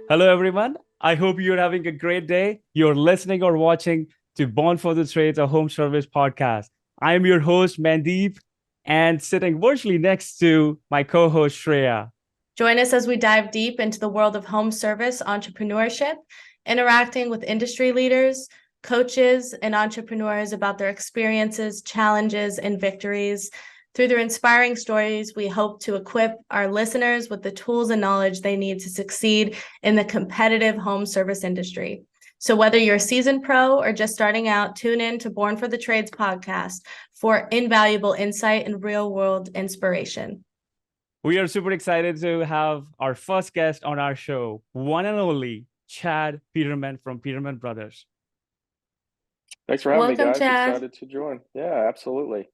Hello, everyone. I hope you're having a great day. You're listening or watching to Born for the Trades, a home service podcast. I'm your host, Mandeep, and sitting virtually next to my co host, Shreya. Join us as we dive deep into the world of home service entrepreneurship, interacting with industry leaders, coaches, and entrepreneurs about their experiences, challenges, and victories. Through their inspiring stories, we hope to equip our listeners with the tools and knowledge they need to succeed in the competitive home service industry. So, whether you're a seasoned pro or just starting out, tune in to Born for the Trades podcast for invaluable insight and real world inspiration. We are super excited to have our first guest on our show, one and only Chad Peterman from Peterman Brothers. Thanks for having me, Welcome, guys. Chad. Excited to join. Yeah, absolutely.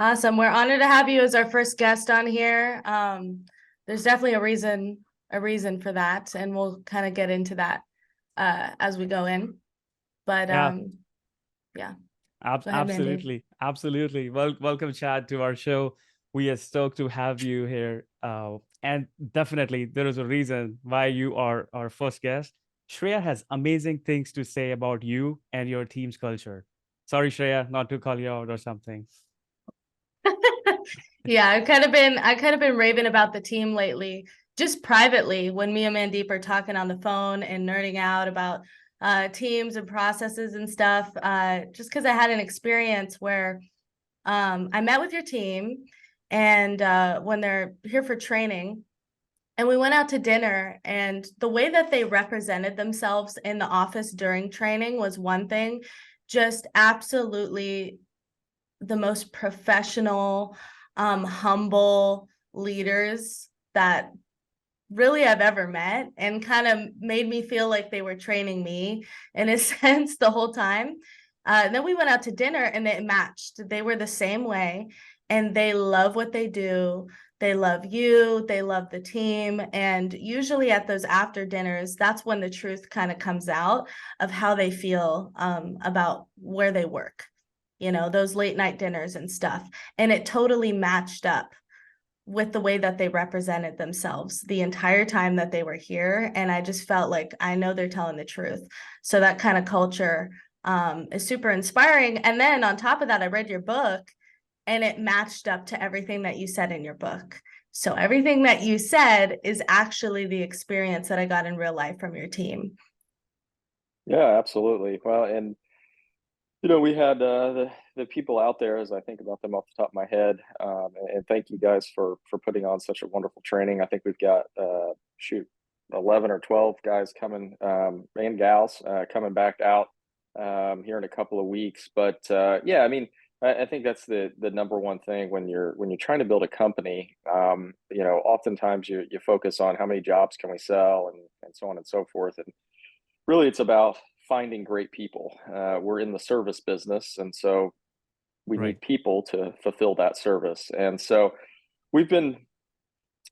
Awesome. We're honored to have you as our first guest on here. There's definitely a reason for that, and we'll kind of get into that as we go in. But Yeah, yeah. Go ahead, Mandy. absolutely. Welcome, Chad, to our show. We are stoked to have you here. And definitely, there is a reason why you are our first guest. Shreya has amazing things to say about you and your team's culture. Sorry, Shreya, not to call you out or something. Yeah, I've kind of been raving about the team lately, just privately when me and Mandeep are talking on the phone and nerding out about teams and processes and stuff. Just because I had an experience where I met with your team and when they're here for training, and we went out to dinner, and the way that they represented themselves in the office during training was one thing, just absolutely the most professional, humble leaders that really I've ever met, and kind of made me feel like they were training me in a sense the whole time. Then we went out to dinner and it matched. They were the same way, and they love what they do. They love you, they love the team. And usually at those after dinners, that's when the truth kind of comes out of how they feel about where they work, those late night dinners and stuff. And it totally matched up with the way that they represented themselves the entire time that they were here. And I just felt like I know they're telling the truth. So that kind of culture is super inspiring. And then on top of that, I read your book and it matched up to everything that you said in your book. So everything that you said is actually the experience that I got in real life from your team. Yeah, absolutely. Well, and we had the people out there as I think about them off the top of my head. And thank you guys for putting on such a wonderful training. I think we've got 11 or 12 guys coming and gals coming back out here in a couple of weeks. But yeah, I mean, I think that's the number one thing when you're trying to build a company. Oftentimes you focus on how many jobs can we sell and so on and so forth. And really, it's about finding great people. We're in the service business, and so we Right. need people to fulfill that service. And so we've been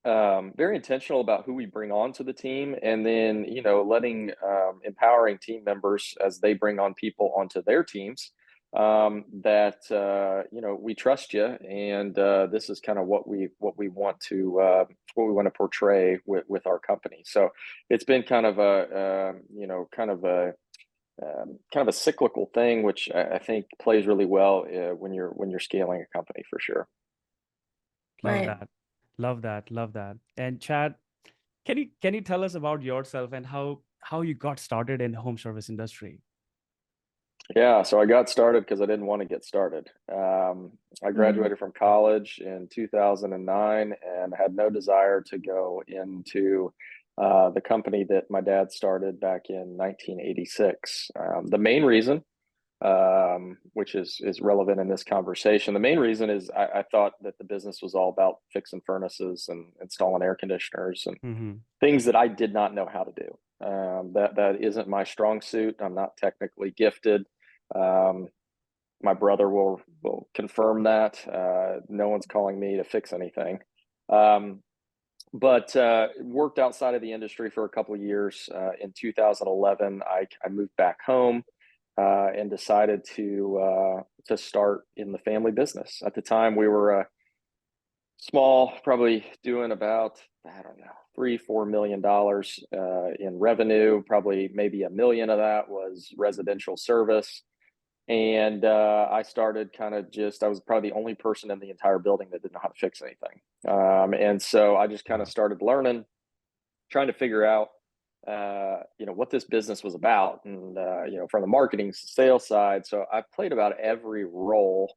very intentional about who we bring on to the team, and then letting empowering team members as they bring on people onto their teams that we trust you, and this is kind of what we want to portray with our company. So it's been kind of a kind of a cyclical thing, which I think plays really well when you're scaling a company for sure. Love Right. that. Love that. Love that. And Chad, can you tell us about yourself and how you got started in home service industry? Yeah, so I got started because I didn't want to get started. I Mm-hmm. graduated from college in 2009 and had no desire to go into the company that my dad started back in 1986. The main reason, which is relevant in this conversation, the main reason is I thought that the business was all about fixing furnaces and installing air conditioners and Hmm. things that I did not know how to do. That isn't my strong suit. I'm not technically gifted. Um, my brother will confirm that. No one's calling me to fix anything. Um, but worked outside of the industry for a couple of years. In 2011, I moved back home and decided to start in the family business. At the time, we were Small, probably doing about, I don't know, $3-4 million in revenue. Probably maybe $1 million of that was residential service. And I started I was probably the only person in the entire building that didn't know how to fix anything. And so I just kind of started learning, trying to figure out, what this business was about, and from the marketing sales side. So I played about every role.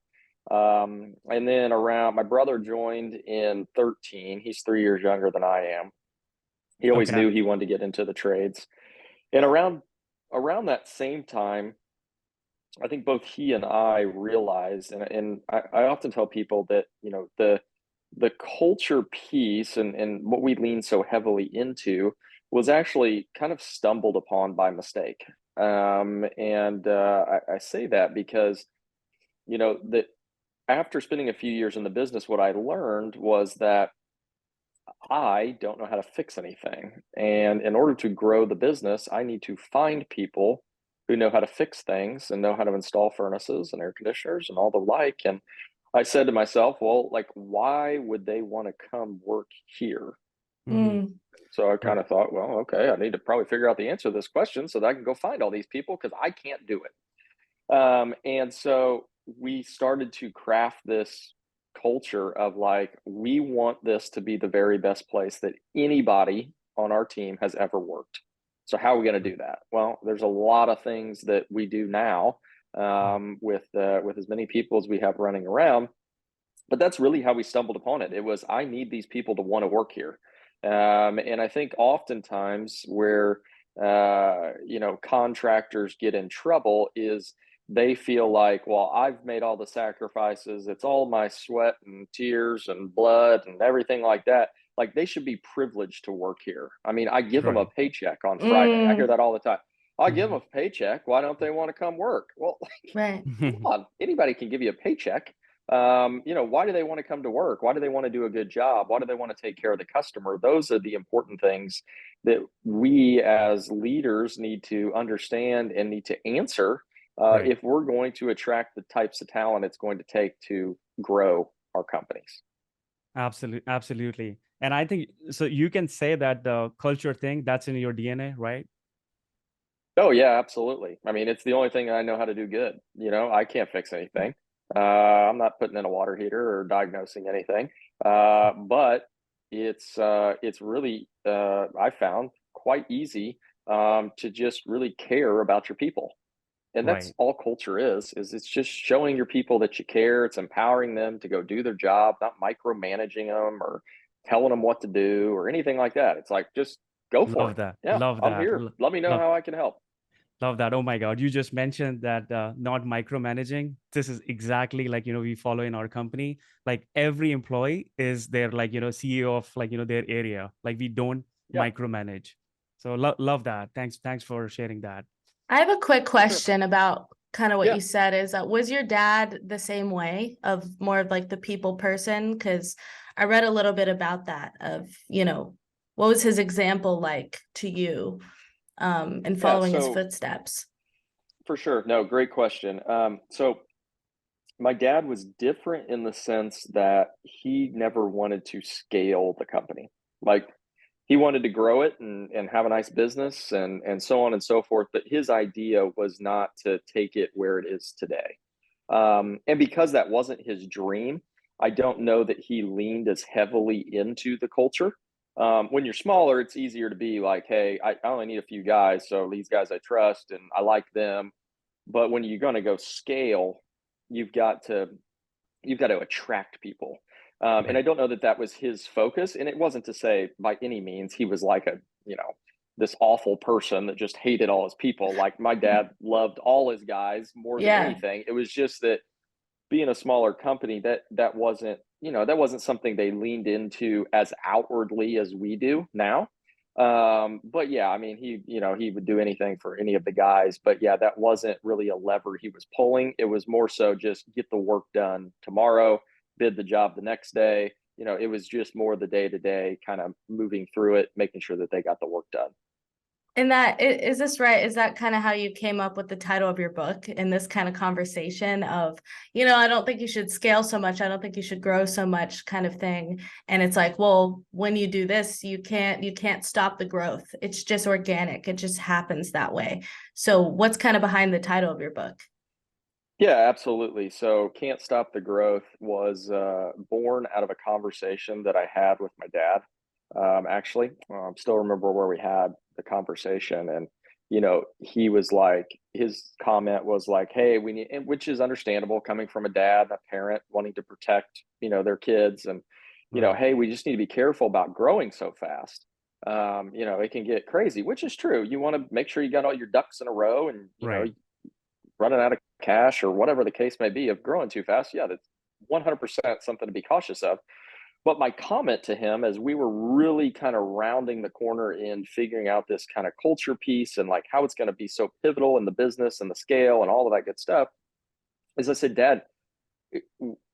And then around, my brother joined in 13. He's 3 years younger than I am. He always Okay. knew he wanted to get into the trades. And around that same time, I think both he and I realized, and I often tell people that, the culture piece and what we lean so heavily into was actually kind of stumbled upon by mistake. And I say that because, that after spending a few years in the business, what I learned was that I don't know how to fix anything. And in order to grow the business, I need to find people who know how to fix things and know how to install furnaces and air conditioners and all the like. And I said to myself, well, like, why would they want to come work here? Mm-hmm. So I kind of thought, well, okay, I need to probably figure out the answer to this question so that I can go find all these people, because I can't do it. And so we started to craft this culture of, like, we want this to be the very best place that anybody on our team has ever worked. So how are we going to do that? Well, there's a lot of things that we do now, with as many people as we have running around. But that's really how we stumbled upon it. It was, I need these people to want to work here. And I think oftentimes where contractors get in trouble is they feel like, well, I've made all the sacrifices. It's all my sweat and tears and blood and everything like that. Like, they should be privileged to work here. I mean, I give them a Right. paycheck on Friday. I hear Mm, that all the time. I give Mm-hmm. them a paycheck. Why don't they want to come work? Well, right. come on, anybody can give you a paycheck. Why do they want to come to work? Why do they want to do a good job? Why do they want to take care of the customer? Those are the important things that we as leaders need to understand and need to answer, Right. if we're going to attract the types of talent it's going to take to grow our companies. Absolutely. Absolutely. And I think so. You can say that the culture thing that's in your DNA, right? Oh yeah, absolutely. I mean, it's the only thing I know how to do good. I can't fix anything. I'm not putting in a water heater or diagnosing anything. But it's really, I found, quite easy, to just really care about your people. And that's Right. all culture is it's just showing your people that you care. It's empowering them to go do their job, not micromanaging them or telling them what to do or anything like that. It's like, just go for Love it. that. Yeah, Love I'm that. here. Let me know Love how I can help. Love that. Oh my God. You just mentioned that not micromanaging. This is exactly like, we follow in our company. Like every employee is their, like, CEO of, like, their area. Like we don't Yeah, micromanage. So love that. Thanks for sharing that. I have a quick for sure. question about kind of what Yeah. you said is was your dad the same way, of more of like the people person? Because I read a little bit about that, of, what was his example like to you, and Yeah. following his So footsteps? for sure. No, great question. So my dad was different in the sense that he never wanted to scale the company. Like, he wanted to grow it and have a nice business and so on and so forth. But his idea was not to take it where it is today. And because that wasn't his dream, I don't know that he leaned as heavily into the culture. When you're smaller, it's easier to be like, hey, I only need a few guys. So these guys I trust and I like them. But when you're going to go scale, you've got to you've got to attract people. And I Right. don't know that that was his focus. And it wasn't to say by any means he was like this awful person that just hated all his people. Like, my dad loved all his guys more than Yeah. anything. It was just that, being a smaller company, that wasn't, that wasn't something they leaned into as outwardly as we do now. But yeah, I mean, he would do anything for any of the guys. But yeah, that wasn't really a lever he was pulling. It was more so just get the work done tomorrow, bid the job the next day. It was just more the day to day kind of moving through it, making sure that they got the work done. And is this right? Is that kind of how you came up with the title of your book in this kind of conversation of, I don't think you should scale so much. I don't think you should grow so much kind of thing. And it's like, well, when you do this, you can't stop the growth. It's just organic. It just happens that way. So what's kind of behind the title of your book? Yeah, absolutely. So Can't Stop the Growth was born out of a conversation that I had with my dad. Actually, still remember where we had the conversation, and he was like, his comment was like, "Hey, we need," and which is understandable coming from a dad, a parent wanting to protect, their kids, and Right. hey, we just need to be careful about growing so fast. It can get crazy, which is true. You want to make sure you got all your ducks in a row, and Right. running out of cash or whatever the case may be of growing too fast, yeah, that's 100% something to be cautious of. But my comment to him, as we were really kind of rounding the corner in figuring out this kind of culture piece and like how it's going to be so pivotal in the business and the scale and all of that good stuff, is I said, Dad,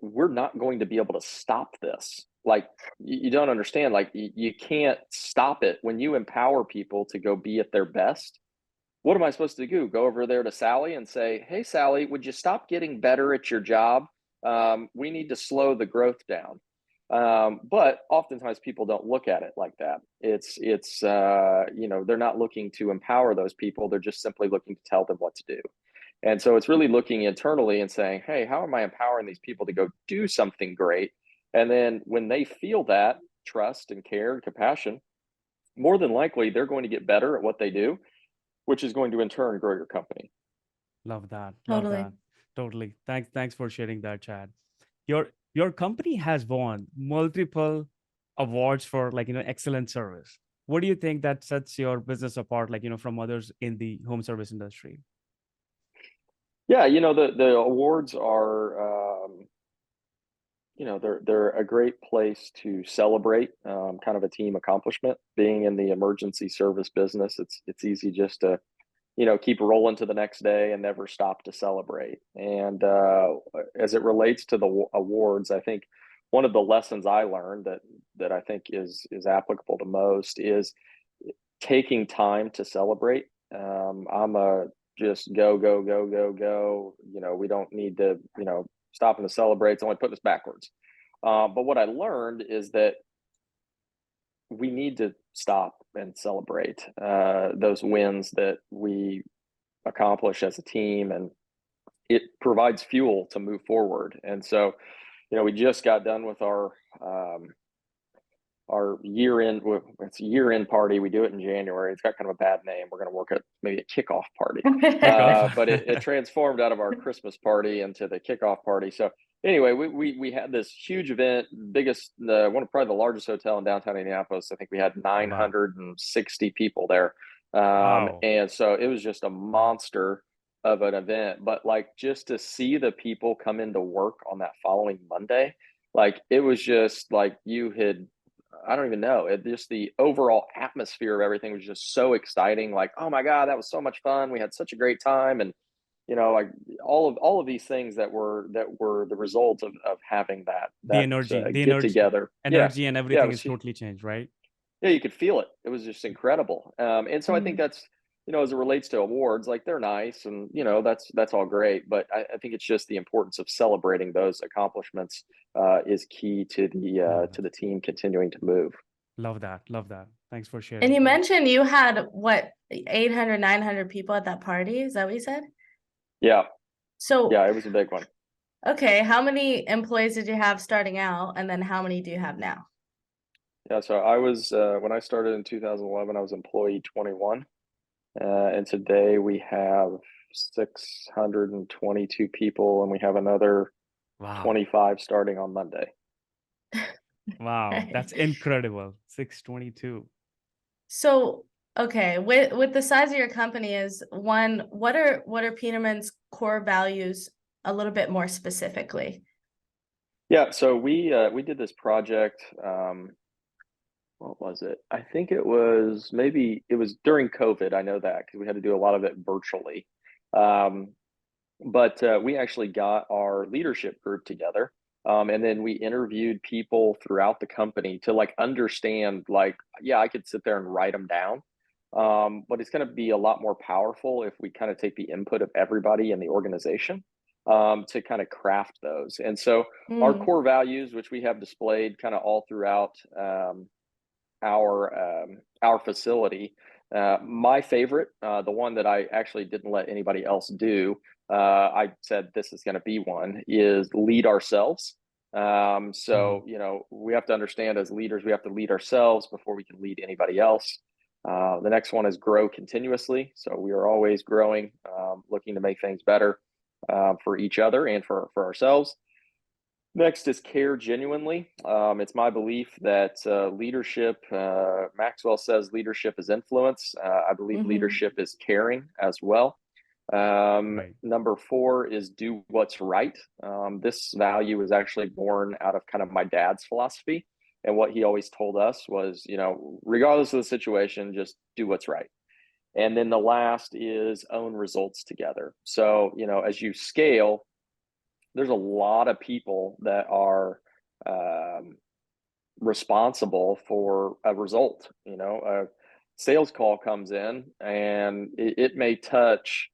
we're not going to be able to stop this. Like, you don't understand. Like, you can't stop it. When you empower people to go be at their best, what am I supposed to do? Go over there to Sally and say, "Hey, Sally, would you stop getting better at your job? We need to slow the growth down." But oftentimes people don't look at it like that. It's they're not looking to empower those people. They're just simply looking to tell them what to do. And so it's really looking internally and saying, "Hey, how am I empowering these people to go do something great?" And then when they feel that trust and care and compassion, more than likely they're going to get better at what they do, which is going to in turn grow your company. Love that. Love Totally. that. Totally. Thanks for sharing that, Chad. Your company has won multiple awards for excellent service. What do you think that sets your business apart, from others in the home service industry? Yeah, the awards are they're a great place to celebrate kind of a team accomplishment. Being in the emergency service business, it's easy just to keep rolling to the next day and never stop to celebrate. And as it relates to the awards, I think one of the lessons I learned that I think is applicable to most is taking time to celebrate. I'm a just go go go go go. We don't need to stopping to celebrate. It's only putting us backwards. But what I learned is that we need to stop and celebrate those wins that we accomplish as a team, and it provides fuel to move forward. And so, we just got done with our year end. It's a year end party. We do it in January. It's got kind of a bad name. We're going to work at maybe a kickoff party, Kick off. but it transformed out of our Christmas party into the kickoff party. So anyway, we had this huge event, biggest, one of probably the largest hotel in downtown Indianapolis. I think we had Wow. 960 people there, Wow. and so it was just a monster of an event. But like, just to see the people come into work on that following Monday, like, it was just like you had, I don't even know. It just, the overall atmosphere of everything was just so exciting. Like, oh my God, that was so much fun. We had such a great time. And like all of these things that were the result of having that The energy, the get energy, together. Yeah, energy and yeah, it everything is was. totally changed, right? Yeah, you could feel it. It was just incredible. And so I think Mhm. that's, as it relates to awards, like, they're nice, and that's all great. But I think it's just the importance of celebrating those accomplishments is key to the Love that. team continuing to move. Love that. Love that. Thanks for And sharing. you mentioned you had what, 800, 900 people at that party? Is that what you said? Yeah, So, yeah, it was a big one. okay, how many employees did you have starting out, and then how many do you have now? Yeah, so I was when I started in 2011, I was employee 21, and today we have 622 people, and we have another Wow. 25 starting on Monday. Wow. Right. That's incredible. 622. So, okay, with the size of your company, is one, what are Peterman's core values a little bit more specifically? Yeah, so we did this project. What was it? I think it was during COVID. I know that because we had to do a lot of it virtually. Um, but we actually got our leadership group together, and then we interviewed people throughout the company to like understand, like, yeah, I could sit there and write them down, but it's going to be a lot more powerful if we kind of take the input of everybody in the organization to kind of craft those. And so our core values, which we have displayed kind of all throughout our facility. My favorite, the one that I actually didn't let anybody else do, I said this is going to be one, is lead ourselves. So, you know, we have to understand as leaders, we have to lead ourselves before we can lead anybody else. The next one is grow continuously. So we are always growing, looking to make things better for each other and for ourselves. Next is care genuinely. It's my belief that leadership, Maxwell says leadership is influence. I believe leadership is caring as well. Number 4 is do what's right. This value is actually born out of kind of my dad's philosophy. And what he always told us was, you know, regardless of the situation, just do what's right. And then the last is own results together. So, you know, as you scale, there's a lot of people that are responsible for a result. You know, a sales call comes in and it may touch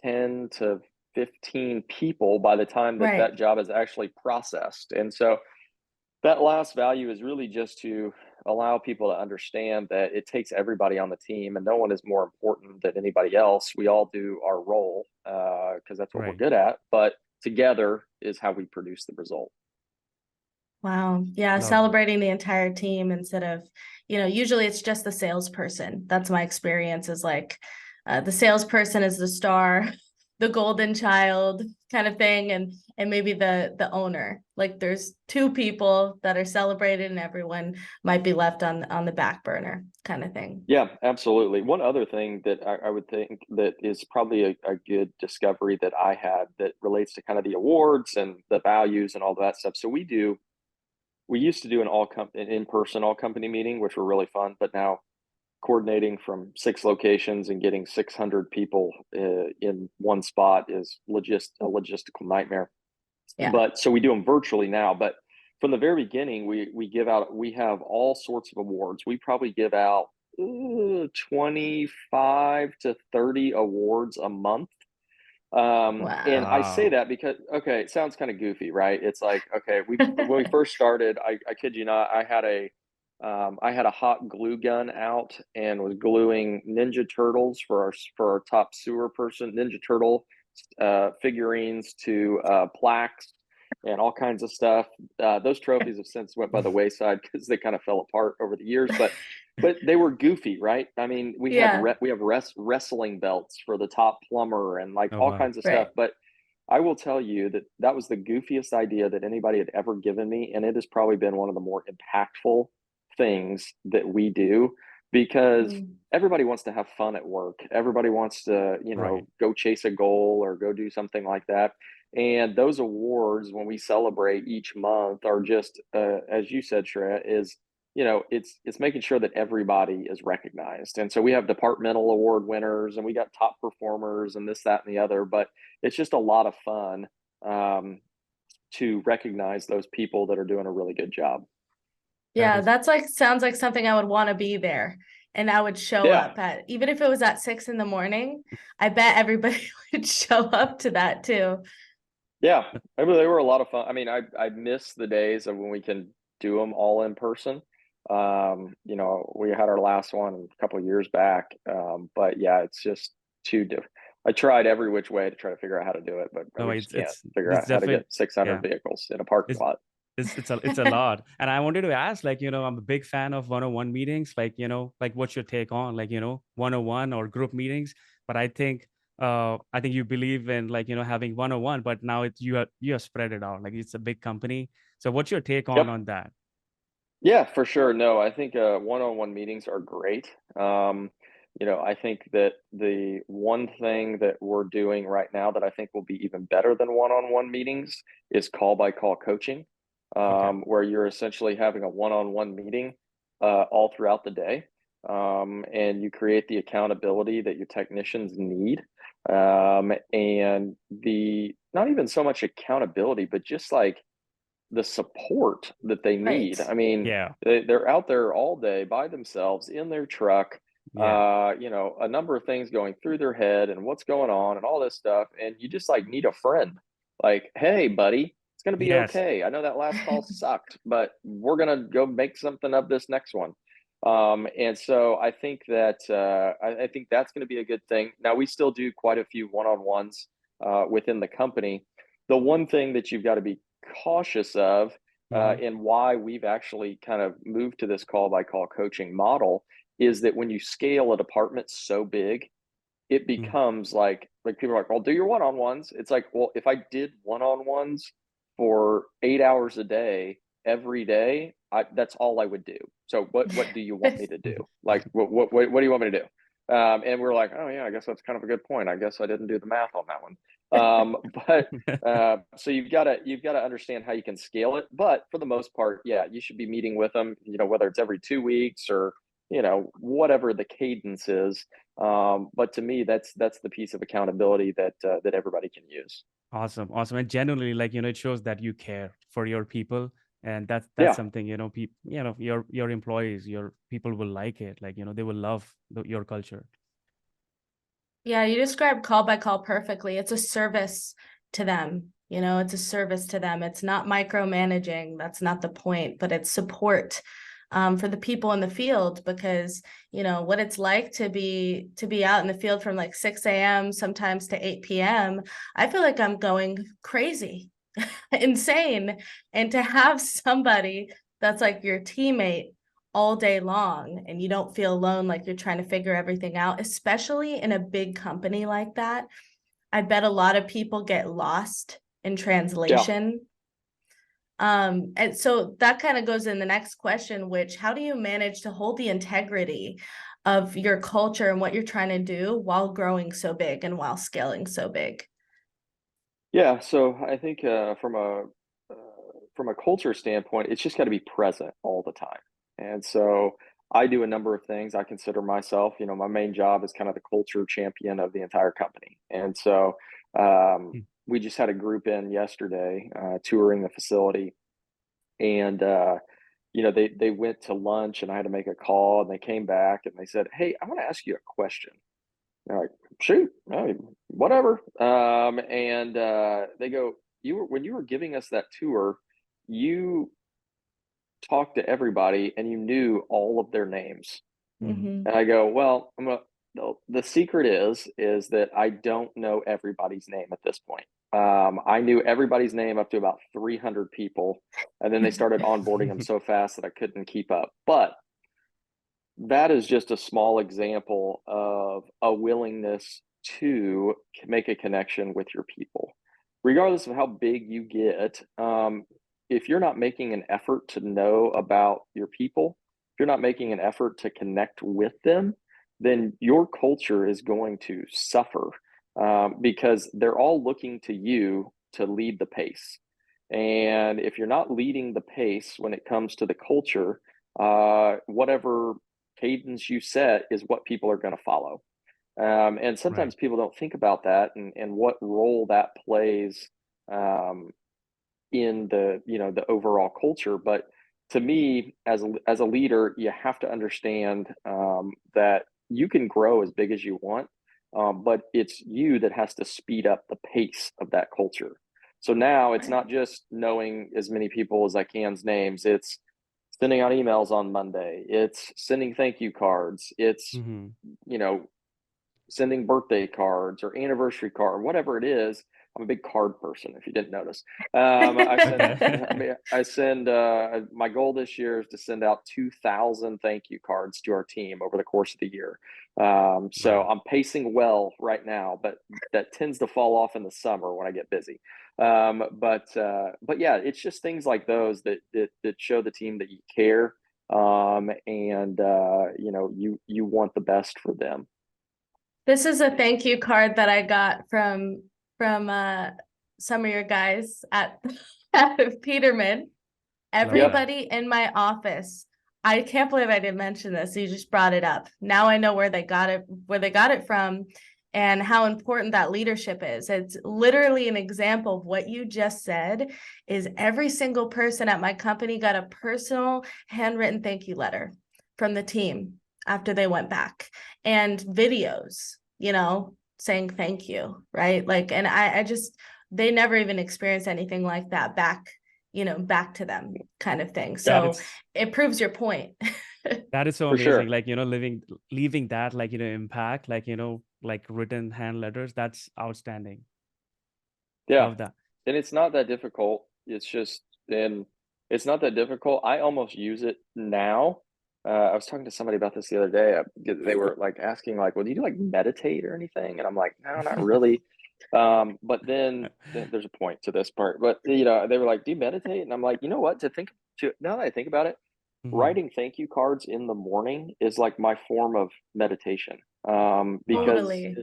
10 to 15 people by the time that that job is actually processed. And so that last value is really just to allow people to understand that it takes everybody on the team and no one is more important than anybody else. We all do our role because that's what we're good at, but together is how we produce the result. Wow. Yeah. Celebrating the entire team instead of, you know, usually it's just the salesperson. That's my experience, is like the salesperson is the star, the golden child kind of thing. And maybe the owner, like there's 2 people that are celebrated and everyone might be left on the back burner kind of thing. Yeah, absolutely. One other thing that I would think that is probably a good discovery that I had that relates to kind of the awards and the values and all that stuff. So we used to do an in-person all company meeting, which were really fun, but now coordinating from 6 locations and getting 600 people in one spot is a logistical nightmare. Yeah. But so we do them virtually now, but from the very beginning, we have all sorts of awards. We probably give out 25 to 30 awards a month. And I say that because, okay, it sounds kind of goofy, right? It's like, okay, when we first started, I kid you not, I had a hot glue gun out and was gluing Ninja Turtles for our top sewer person, Ninja Turtle figurines to plaques and all kinds of stuff. Those trophies have since went by the wayside because they kind of fell apart over the years, but they were goofy, right? I mean, we have wrestling belts for the top plumber and like all kinds of stuff. But I will tell you that was the goofiest idea that anybody had ever given me, and it has probably been one of the more impactful things that we do, because everybody wants to have fun at work. Everybody wants to, you know, go chase a goal or go do something like that. And those awards, when we celebrate each month, are just, as you said, Shreya, is, you know, it's making sure that everybody is recognized. And so we have departmental award winners and we got top performers and this, that, and the other, but it's just a lot of fun to recognize those people that are doing a really good job. Yeah, that's like, sounds like something I would want to be there. And I would show up at, even if it was at 6 a.m, I bet everybody would show up to that too. Yeah, I mean, they were a lot of fun. I mean, I miss the days of when we can do them all in person. You know, we had our last one a couple of years back. But yeah, it's just too different. I tried every which way to try to figure out how to do it, but I just can't figure out how to get 600 vehicles in a parking lot. It's a lot. And I wanted to ask, like, you know, I'm a big fan of one-on-one meetings, like, you know, like what's your take on, like, you know, one-on-one or group meetings? But I think you believe in, like, you know, having one-on-one, but now you are spread it out, like it's a big company. So what's your take on that? Yeah, for sure. No, I think one-on-one meetings are great. You know, I think that the one thing that we're doing right now that I think will be even better than one-on-one meetings is call-by-call coaching, where you're essentially having a one-on-one meeting all throughout the day, and you create the accountability that your technicians need, and the not even so much accountability, but just like the support that they need. I mean, they're out there all day by themselves in their truck Yeah. a number of things going through their head and what's going on and all this stuff. And you just like need a friend. Like, hey, buddy, it's going to be Yes. okay. I know that last call sucked, but we're going to go make something of this next one. And so I think that I think that's going to be a good thing. Now, we still do quite a few one-on-ones within the company. The one thing that you've got to be cautious of, Hmm. and why we've actually kind of moved to this call by call coaching model, is that when you scale a department so big, it becomes like people are like, well, do your one-on-ones. It's like, well, if I did one-on-ones for 8 hours a day every day, that's all I would do. So what do you want me to do? Like what do you want me to do? And we're like, oh yeah, I guess that's kind of a good point. I guess I didn't do the math on that one. But so you've got to understand how you can scale it. But for the most part, yeah, you should be meeting with them, whether it's every 2 weeks or whatever the cadence is. But to me, that's the piece of accountability that everybody can use. Awesome, awesome, and genuinely, like it shows that you care for your people, and that's Yeah, something people, your employees, your people will like it. Like they will love your culture. Yeah, you described call by call perfectly. It's a service to them. It's a service to them. It's not micromanaging. That's not the point, but it's support for the people in the field, because what it's like to be out in the field from like 6 a.m. sometimes to 8 p.m. I feel like I'm going crazy, insane. And to have somebody that's like your teammate all day long and you don't feel alone, like you're trying to figure everything out, especially in a big company like that, I bet a lot of people get lost in yeah. translation. And so that kind of goes in the next question, which, how do you manage to hold the integrity of your culture and what you're trying to do while growing so big and while scaling so big? Yeah, so I think from a culture standpoint, it's just got to be present all the time. And so I do a number of things. I consider myself, my main job is kind of the culture champion of the entire company. And so Mm. we just had a group in yesterday touring the facility, and they went to lunch, and I had to make a call, and they came back and they said, "Hey, I want to ask you a question." They're like, shoot, I mean, whatever. And they go, when you were giving us that tour, you talked to everybody and you knew all of their names. Mhm. And I go, well, the secret is that I don't know everybody's name at this point. I knew everybody's name up to about 300 people, and then they started onboarding them so fast that I couldn't keep up. But that is just a small example of a willingness to make a connection with your people. Regardless of how big you get, if you're not making an effort to know about your people, if you're not making an effort to connect with them, then your culture is going to suffer, because they're all looking to you to lead the pace. And if you're not leading the pace when it comes to the culture, whatever cadence you set is what people are going to follow. And Right. sometimes people don't think about that, and what role that plays um, in the overall culture. But to me, as a leader, you have to understand that you can grow as big as you want, but it's you that has to speed up the pace of that culture. So now it's Right. not just knowing as many people as I can's names. It's sending out emails on Monday. It's sending thank you cards. It's, Hmm. you know, sending birthday cards or anniversary card, whatever it is. I'm a big card person, if you didn't notice. I Okay. mean, I send, my goal this year is to send out 2,000 thank you cards to our team over the course of the year. So Wow. I'm pacing well right now, but that tends to fall off in the summer when I get busy. But yeah, it's just things like those that show the team that you care, and you want the best for them. This is a thank you card that I got from some of your guys at at Peterman. Love Yep. that. Everybody in my office, I can't believe I didn't mention this. You just brought it up. Now I know where they got it from, and how important that leadership is. It's literally an example of what you just said. Is every single person at my company got a personal handwritten thank you letter from the team. after they went back, and videos, saying thank you, right? Like, and I just, they never even experienced anything like that back, back to them, kind of thing. So That's it proves your point. that is so For amazing. sure. Like, leaving that, like, impact, like, like written hand letters. That's outstanding. Yeah. Love that. And it's not that difficult. It's just, and it's not that difficult. I almost use it now. I was talking to somebody about this the other day. They were like asking, like, well, do you like meditate or anything? And I'm like, no, not really. But then there's a point to this part. But they were like, do you meditate? And I'm like, you know what? Now that I think about it, Mhm. writing thank you cards in the morning is like my form of meditation. Wow. Because Totally.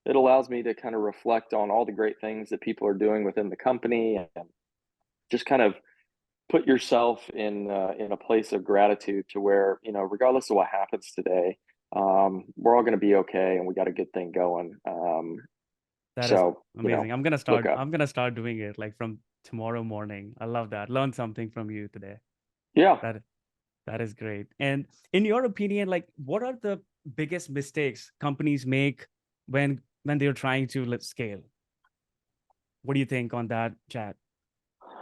it allows me to kind of reflect on all the great things that people are doing within the company, and just kind of put yourself in a place of gratitude to where, regardless of what happens today, we're all going to be okay, and we got a good thing going. That is So, amazing. look up. I'm gonna start doing it like from tomorrow morning. I love that. Learn something from you today. Yeah. That that is great. And in your opinion, like, what are the biggest mistakes companies make when they're trying to scale? What do you think on that, Chad?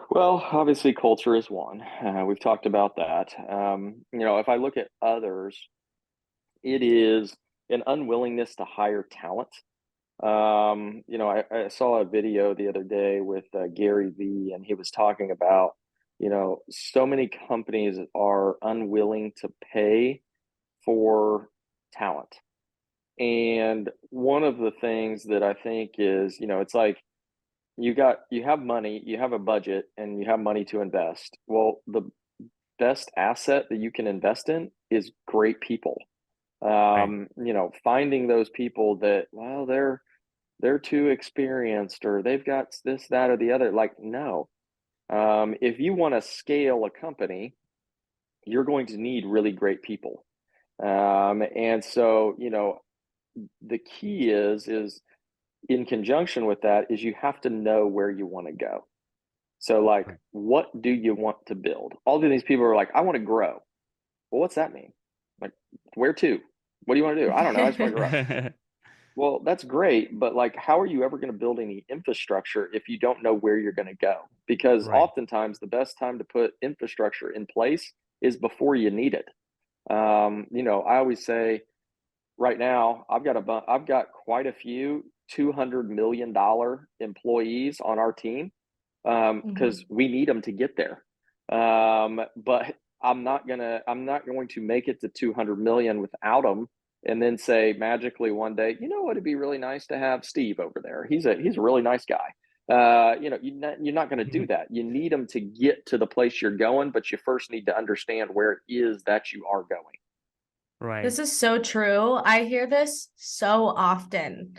Well, obviously, culture is one. We've talked about that. If I look at others, it is an unwillingness to hire talent. I saw a video the other day with Gary Vee, and he was talking about, so many companies are unwilling to pay for talent. And one of the things that I think is, it's like you have money, you have a budget, and you have money to invest. Well, the best asset that you can invest in is great people. Right. Finding those people that, well, they're too experienced, or they've got this, that, or the other. Like, no. If you want to scale a company, you're going to need really great people. And so, the key is in conjunction with that is you have to know where you want to go. So, like, Right. what do you want to build? All of these people are like, I want to grow. Well, what's that mean? Like, where to? What do you want to do? I don't know. I just want to grow. Well, that's great, but like, how are you ever going to build any infrastructure if you don't know where you're going to go? Because Right. oftentimes the best time to put infrastructure in place is before you need it. I always say right now I've got quite a few $200 million employees on our team, because Mhm. we need them to get there. But I'm not going to make it to 200 million without them, and then say magically one day, it'd be really nice to have Steve over there. He's a really nice guy. You're not going to do that. You need them to get to the place you're going, but you first need to understand where it is that you are going. Right. This is so true. I hear this so often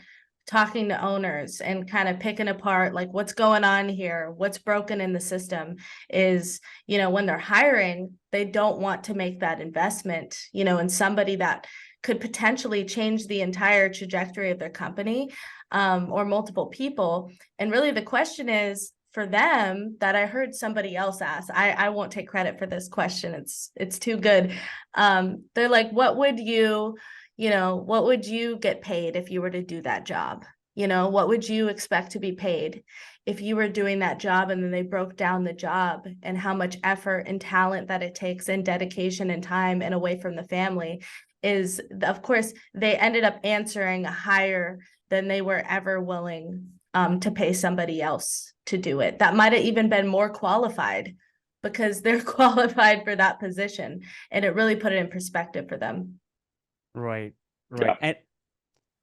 talking to owners and kind of picking apart like what's going on here, what's broken in the system is, when they're hiring, they don't want to make that investment, in somebody that could potentially change the entire trajectory of their company, or multiple people. And really the question is, for them, that I heard somebody else ask, I won't take credit for this question. It's too good. They're like, what would you get paid if you were to do that job? What would you expect to be paid if you were doing that job? And then they broke down the job and how much effort and talent that it takes, and dedication and time, and away from the family. Is, of course, they ended up answering higher than they were ever willing to pay somebody else to do it. That might have even been more qualified because they're qualified for that position. And it really put it in perspective for them. Right. Yeah. Right.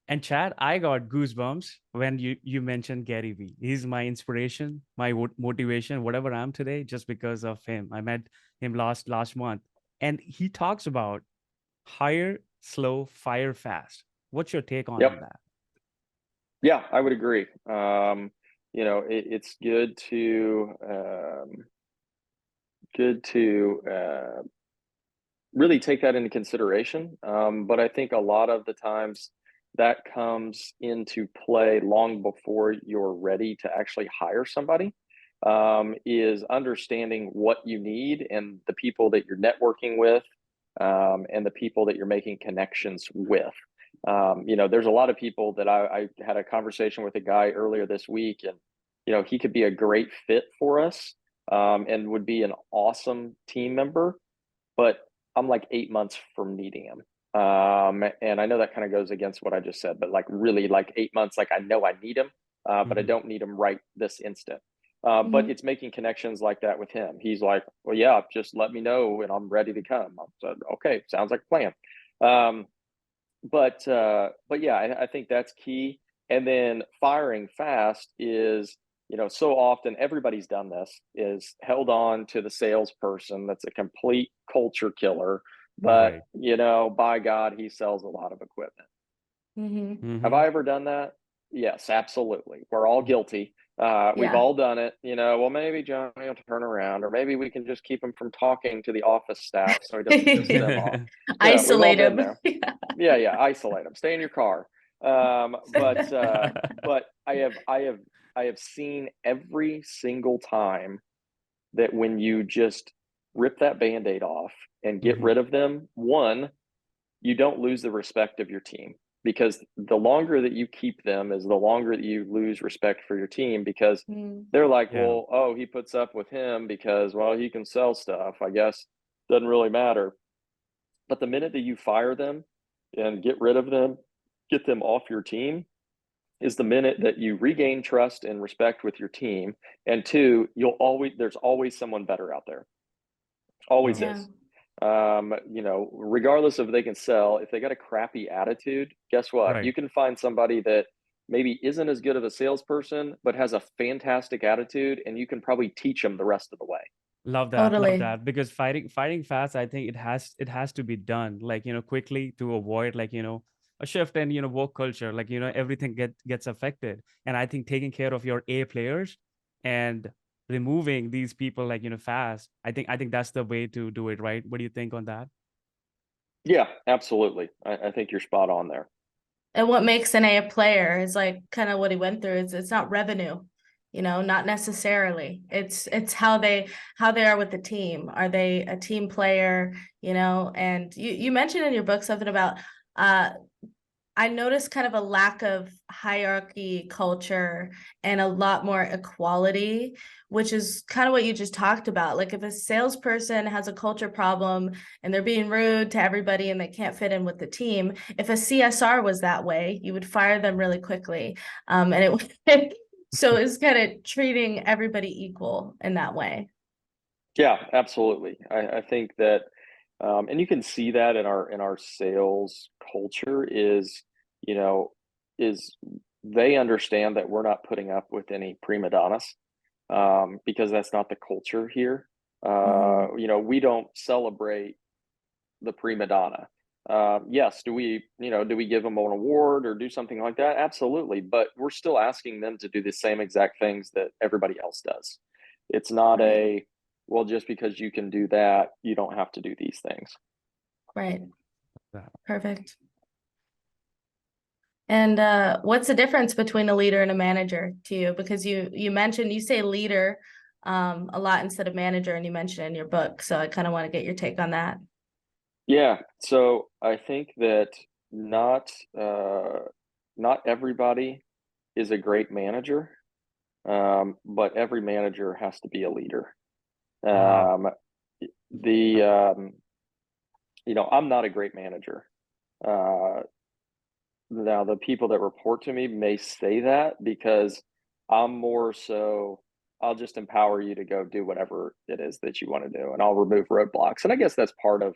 And Chad, I got goosebumps when you mentioned Gary Vee. He's my inspiration, my motivation, whatever I'm today, just because of him. I met him last month, and he talks about hire slow, fire fast. What's your take on Yep. that? Yeah, I would agree. It's good to really take that into consideration. But I think a lot of the times that comes into play long before you're ready to actually hire somebody. Is understanding what you need and the people that you're networking with, and the people that you're making connections with. There's a lot of people that I had a conversation with a guy earlier this week, and he could be a great fit for us, and would be an awesome team member, but I'm like 8 months from needing him. And I know that kind of goes against what I just said, but like really like 8 months, like I know I need him, but I don't need him right this instant. But it's making connections like that with him. He's like, well, yeah, just let me know and I'm ready to come. I said, okay, sounds like a plan. But yeah, I think that's key. And then firing fast is, so often everybody's done this, is held on to the salesperson that's a complete culture killer, but Right. by God, he sells a lot of equipment. Have Mm-hmm. I ever done that? Yes, absolutely. We're all guilty. We've Yeah. all done it. Well, maybe Johnny will turn around, or maybe we can just keep him from talking to the office staff so he doesn't piss them off. Yeah, we've all Isolate been him. there. Yeah, isolate them. Stay in your car. But I have seen every single time that when you just rip that Band-Aid off and get Mm-hmm. rid of them, one, you don't lose the respect of your team, because the longer that you keep them is the longer that you lose respect for your team, because they're like, Yeah. well, oh, he puts up with him because, well, he can sell stuff, I guess, doesn't really matter. But the minute that you fire them and get rid of them, get them off your team, is the minute that you regain trust and respect with your team. And two, there's always someone better out there. Always Wow. Yeah. is. Regardless of if they can sell, if they got a crappy attitude, guess what? Right. You can find somebody that maybe isn't as good of a salesperson, but has a fantastic attitude, and you can probably teach them the rest of the way. Love that. Love Totally. that. Because fighting fast, I think it has to be done like, quickly, to avoid like, a shift in, work culture, like, everything gets affected. And I think taking care of your A players and removing these people like, fast, I think that's the way to do it, right? What do you think on that? Yeah, absolutely. I think you're spot on there. And what makes an A player is like kind of what he went through. It's not revenue, not necessarily. It's how they are with the team. Are they a team player? And you mentioned in your book something about I noticed kind of a lack of hierarchy culture and a lot more equality, which is kind of what you just talked about. Like if a salesperson has a culture problem and they're being rude to everybody and they can't fit in with the team, if a CSR was that way, you would fire them really quickly. And it so it's kind of treating everybody equal in that way. Yeah, absolutely. I think that, and you can see that in our sales culture you know, is they understand that we're not putting up with any prima donnas, because that's not the culture here. Mm-hmm. We don't celebrate the prima donna. Yes, do we give them an award or do something like that? Absolutely, but we're still asking them to do the same exact things that everybody else does. It's not Right. well, just because you can do that, you don't have to do these things. Right. That. Perfect. And what's the difference between a leader and a manager to you? Because you say leader a lot instead of manager, and you mentioned it in your book. So I kind of want to get your take on that. Yeah, so I think that not not everybody is a great manager, but every manager has to be a leader. Wow. Um, the I'm not a great manager. Uh, Now the people that report to me may say that because I'm more so, I'll just empower you to go do whatever it is that you want to do, and I'll remove roadblocks. And I guess that's part of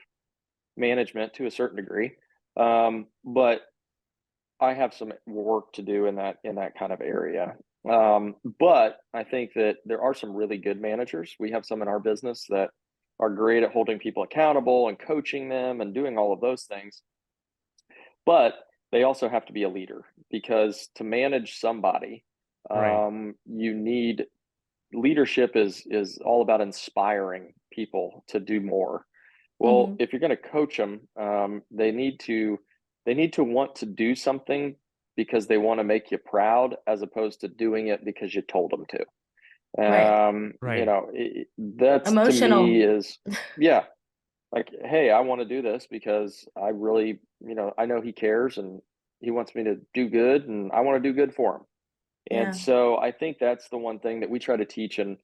management to a certain degree. But I have some work to do in that kind of area. But I think that there are some really good managers. We have some in our business that are great at holding people accountable and coaching them and doing all of those things. But they also have to be a leader, because to manage somebody, Right. you need leadership is all about inspiring people to do more. Well, Mm-hmm. if you're going to coach them, they need to want to do something because they want to make you proud, as opposed to doing it because you told them to. Right. That's to Emotional. me is, yeah, like, hey, I want to do this because I really, I know he cares and he wants me to do good and I want to do good for him. And Yeah. so I think that's the one thing that we try to teach in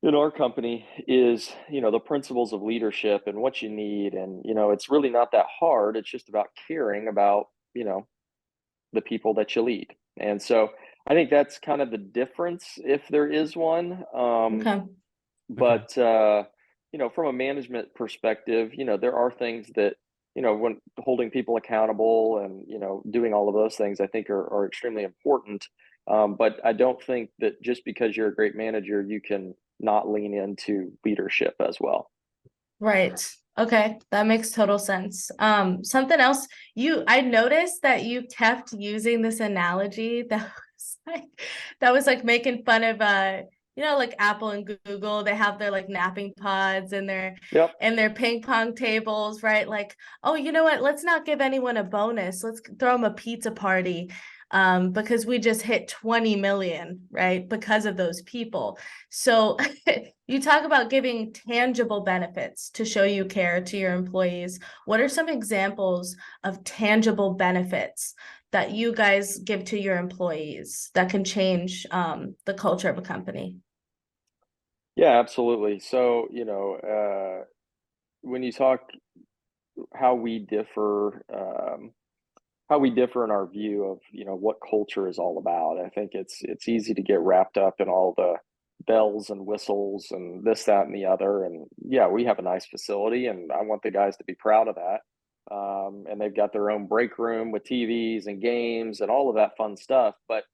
our company is, the principles of leadership and what you need. And, it's really not that hard. It's just about caring about, the people that you lead. And so I think that's kind of the difference if there is one. Okay. Okay. But from a management perspective, there are things that, when holding people accountable and, doing all of those things, I think are extremely important. But I don't think that just because you're a great manager, you can not lean into leadership as well. Right. Okay, that makes total sense. Something else, I noticed that you kept using this analogy that was like making fun of like Apple and Google, they have their like napping pods Yep. and their ping pong tables, right? Like, oh, you know what? Let's not give anyone a bonus. Let's throw them a pizza party. Because we just hit 20 million, right? Because of those people. So you talk about giving tangible benefits to show you care to your employees. What are some examples of tangible benefits that you guys give to your employees that can change the culture of a company? Yeah, absolutely. So, when you talk how we differ, how we differ in our view of what culture is all about. I think it's easy to get wrapped up in all the bells and whistles and this, that, and the other. And yeah, we have a nice facility, and I want the guys to be proud of that. And they've got their own break room with TVs and games and all of that fun stuff. But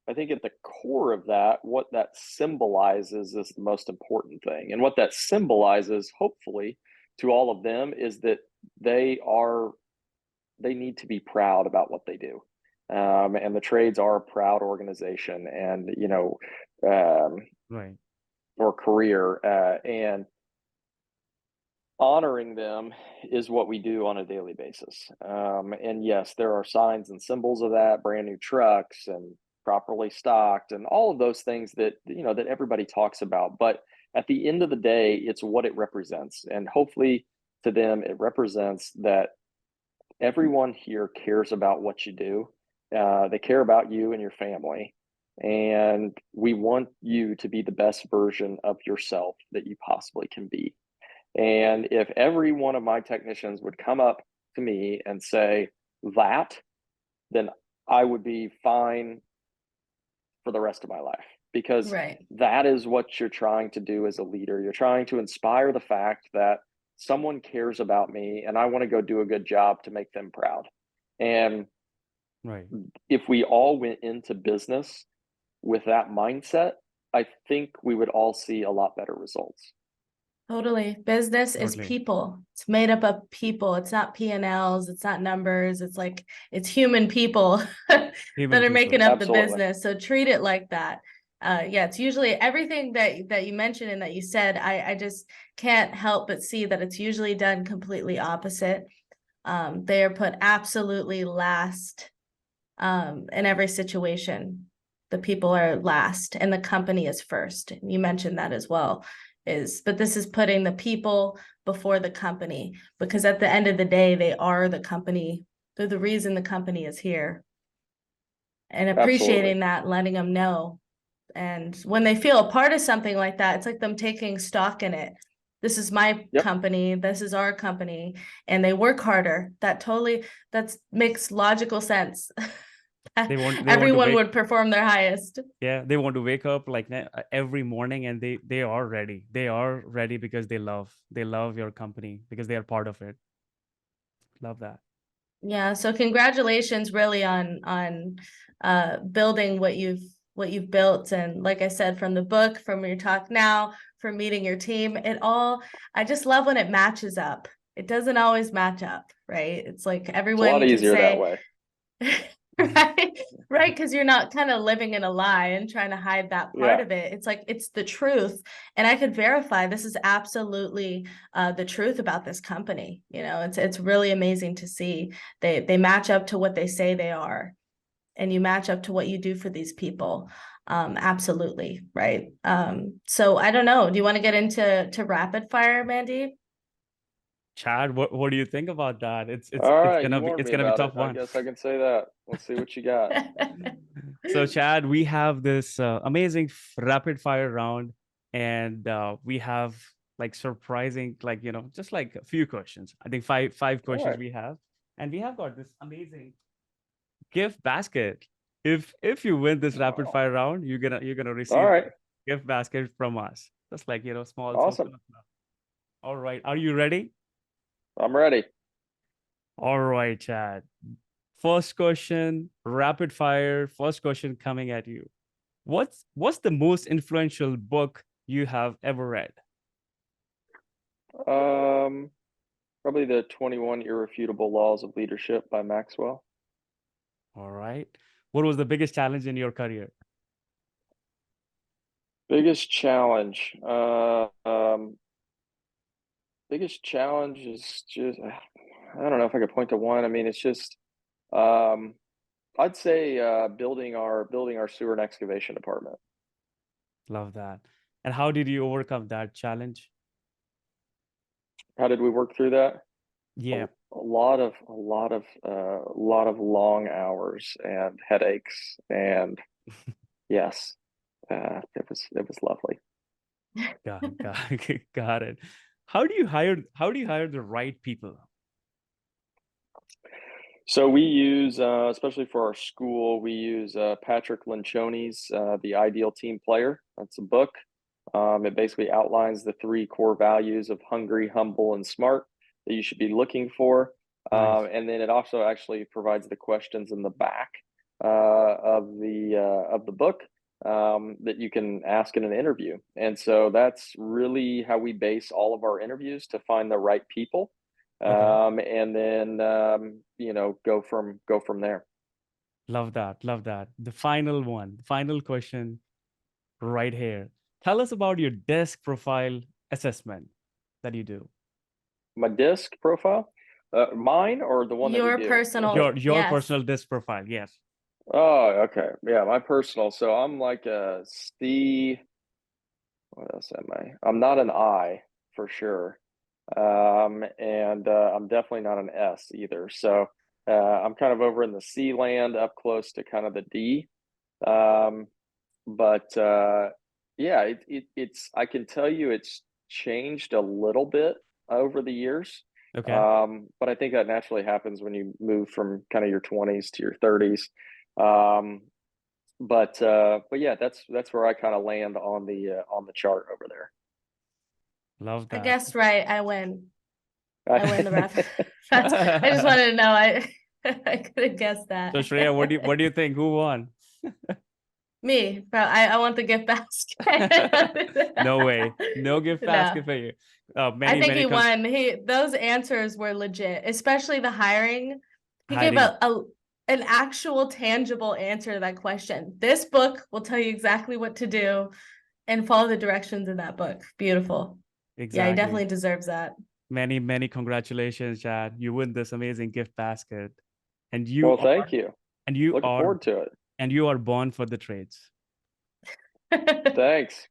I think at the core of that, what that symbolizes is the most important thing. And what that symbolizes, hopefully, to all of them is that they are they need to be proud about what they do. And the trades are a proud organization and, Right. or career. And honoring them is what we do on a daily basis. And yes, there are signs and symbols of that, brand new trucks and properly stocked and all of those things that, that everybody talks about. But at the end of the day, it's what it represents. And hopefully to them, it represents that everyone here cares about what you do. They care about you and your family. And we want you to be the best version of yourself that you possibly can be. And if every one of my technicians would come up to me and say that, then I would be fine for the rest of my life, because Right. that is what you're trying to do as a leader. You're trying to inspire the fact that someone cares about me and I want to go do a good job to make them proud. And Right. if we all went into business with that mindset, I think we would all see a lot better results. Totally. Business is Totally. people. It's made up of people. It's not P&Ls. It's not numbers. It's human people that Human are making people. up the Absolutely. business. So treat it like that. Yeah, it's usually everything that you mentioned and that you said. I just can't help but see that it's usually done completely opposite. They are put absolutely last in every situation. The people are last and the company is first. You mentioned that as well. But this is putting the people before the company, because at the end of the day, they are the company. They're the reason the company is here. And Absolutely. appreciating that, letting them know. And when they feel a part of something like that, it's like them taking stock in it. This is my Yep. company, this is our company, and they work harder. That makes logical sense. They want to Everyone wake would perform their highest. yeah, they want to wake up like every morning, and they are ready. They are ready because they love your company because they are part of it. Love that. Yeah, so congratulations really on building what you've built. And like I said, from the book, from your talk now, from meeting your team, I just love when it matches up. It doesn't always match up, right? It's like It's a lot everyone can easier that say, way. right, right, because you're not kind of living in a lie and trying to hide that part Yeah. of it. It's like it's the truth, and I could verify this is absolutely the truth about this company. It's really amazing to see they match up to what they say they are, and you match up to what you do for these people. Absolutely, right. So I don't know. Do you want to get into rapid fire, Mandy? Chad, what do you think about that? All right, you warned it's me gonna be about it. tough I one. guess I can say that. Let's see what you got. So, Chad, we have this amazing rapid fire round, and we have like surprising, like just like a few questions. I think five All questions right. we have, and we have got this amazing gift basket. If you win this rapid Oh, fire round, you're gonna all receive right. a gift basket from us. Just like small Awesome. token of love. All right, are you ready? I'm ready. All right, Chad. First question, rapid fire. First question coming at you. What's the most influential book you have ever read? Um, Probably the 21 Irrefutable Laws of Leadership by Maxwell. All right. What was the biggest challenge in your career? Biggest challenge. Biggest challenge is just I don't know if I could point to one. I mean, it's just um, I'd say building our sewer and excavation department. Love that. And how did you overcome that challenge? How did we work through that? A, Yeah, a lot of long hours and headaches, and yes, it was lovely. got got it. How do you hire the right people? So we use, especially for our school, we use Patrick Lencioni's "The Ideal Team Player." That's a book. It basically outlines the three core values of hungry, humble, and smart that you should be looking for. Nice. And then it also actually provides the questions in the back of the book that you can ask in an interview. And so that's really how we base all of our interviews to find the right people, Okay. and then go from there. Love that. Love that. The final one, final question right here. Tell us about your desk profile assessment that you do. My disc profile, mine or the one that we Your do with it. personal, Your yes. personal desk profile. Yes. Oh, okay. Yeah, my personal. So I'm like a C. What else am I? I'm not an I for sure. And I'm definitely not an S either. So I'm kind of over in the C land, up close to kind of the D. Um, but yeah, it's I can tell you it's changed a little bit over the years. Okay. But I think that naturally happens when you move from kind of your 20s to your 30s. Um, but yeah, that's where I kind of land on the chart over there. Love I that. guessed right. I win. I win the ref. I just wanted to know. I could have guessed So that. Shreya, what do you think? Who won? Me, bro. I want the gift basket. No way. No gift No. basket for you. I Many, think many he won. Those answers were legit, especially the hiring. He gave hiding. an actual tangible answer to that question. This book will tell you exactly what to do and follow the directions in that book. Beautiful. Yeah, he Exactly. definitely deserves that. Many, many congratulations, Chad. You win this amazing gift basket. And Well, thank you. and you Looking are forward to it. and you are born for the trades. Thanks.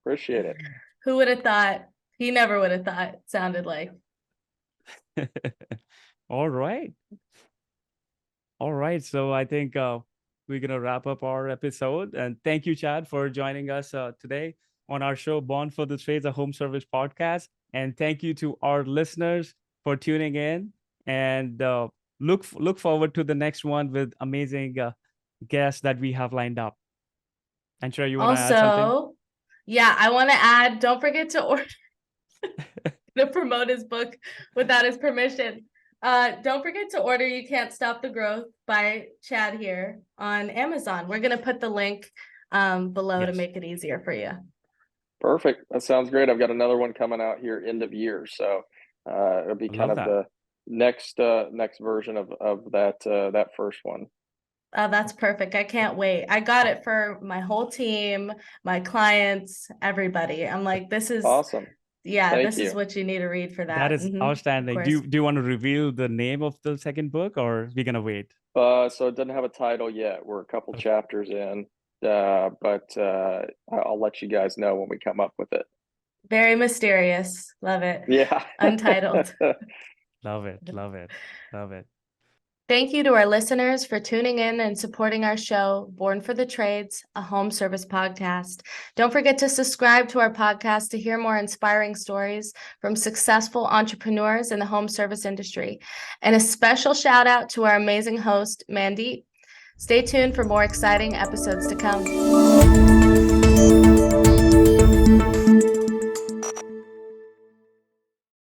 Appreciate it. Who would have thought? He never would have thought, sounded like. All right. All right. So I think we're going to wrap up our episode. And thank you, Chad, for joining us today on our show, Born for the Trades, a home service podcast. And thank you to our listeners for tuning in. And look forward to the next one with amazing guests that we have lined up. And sure, you want to add something? Also, yeah, I want to add, don't forget to order to promote his book without his permission. Don't forget to order You Can't Stop the Growth by Chad here on Amazon. We're gonna put the link below to Yes. make it easier for you. Perfect. That sounds great. I've got another one coming out here end of year, so it'll be I kind love of that. the next version of that first one. Oh, that's perfect. I can't wait. I got it for my whole team, my clients, everybody. I'm like, this is, Awesome. yeah, Thank this is you. what you need to read for That that. is Of outstanding. course. Do you want to reveal the name of the second book, or we're gonna wait? So it doesn't have a title yet. We're a couple Okay. chapters in, but I'll let you guys know when we come up with it. Very mysterious. Love it. Yeah. Untitled. Love it. Love it. Love it. Thank you to our listeners for tuning in and supporting our show, Born for the Trades, a home service podcast. Don't forget to subscribe to our podcast to hear more inspiring stories from successful entrepreneurs in the home service industry. And a special shout out to our amazing host, Mandeep. Stay tuned for more exciting episodes to come.